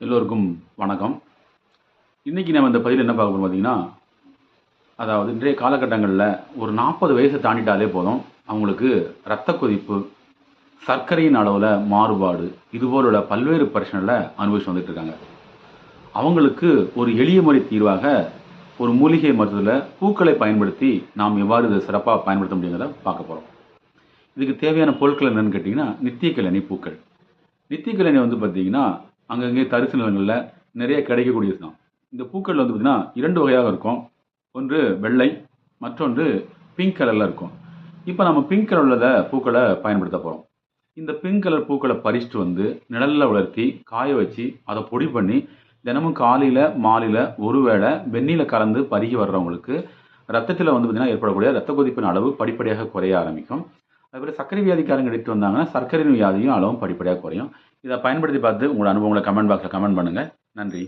எல்லோருக்கும் வணக்கம். இன்னைக்கு நம்ம இந்த பதிவில் என்ன பார்க்க போறோம் பார்த்தீங்கன்னா, அதாவது இன்றைய காலகட்டங்கள்ல ஒரு 40 வயச தாண்டிட்டாலே போதும், அவங்களுக்கு இரத்த கொதிப்பு, சர்க்கரையின் அளவுல மாறுபாடு, இதுபோலுள்ள பல்வேறு பிரச்சனைகள அனுபவிச்சு வந்துட்டு இருக்காங்க. அவங்களுக்கு ஒரு எளிய முறை தீர்வாக ஒரு மூலிகை மருந்துல பூக்களை பயன்படுத்தி நாம் எவ்வாறு இத சிறப்பா பயன்படுத்த முடியுங்கிறத பார்க்க போறோம். இதுக்கு தேவையான பொருட்கள் என்னன்னு கேட்டீங்கன்னா, நித்திய கல்யாணி பூக்கள். நித்திய கல்யாணி வந்து பார்த்தீங்கன்னா, அங்கங்கே தரிசு நிலங்கள்ல நிறைய கிடைக்கக்கூடியது தான். இந்த பூக்கள் வந்து பார்த்தீங்கன்னா 2 வகையாக இருக்கும். ஒன்று வெள்ளை, மற்றொன்று பிங்க் கலர்ல இருக்கும். இப்ப நம்ம பிங்க் கலர்ல உள்ள பூக்கள பயன்படுத்த போறோம். இந்த பிங்க் கலர் பூக்கள பறிச்சுட்டு வந்து நிழல்ல உலர்த்தி, காய வச்சு, அத பொடி பண்ணி, தினமும் காலையில, மாலையில ஒரு வேள வெந்நீர்ல கலந்து பருகி வர்றவங்களுக்கு, ரத்தத்தில வந்து பார்த்தீங்கன்னா ஏற்படக்கூடிய ரத்த கொதிப்பின் அளவு படிப்படியாக குறைய ஆரம்பிக்கும். அதுபோல சர்க்கரை வியாதிக்காரங்க எடுத்துட்டு வந்தாங்கன்னா, சர்க்கரை வியாதியும் அளவும் படிப்படியா குறையும். இத பயன்படுத்தி பார்த்து உங்களோட அனுபவங்கள கமெண்ட் பாக்ஸ்ல கமெண்ட் பண்ணுங்க. நன்றி.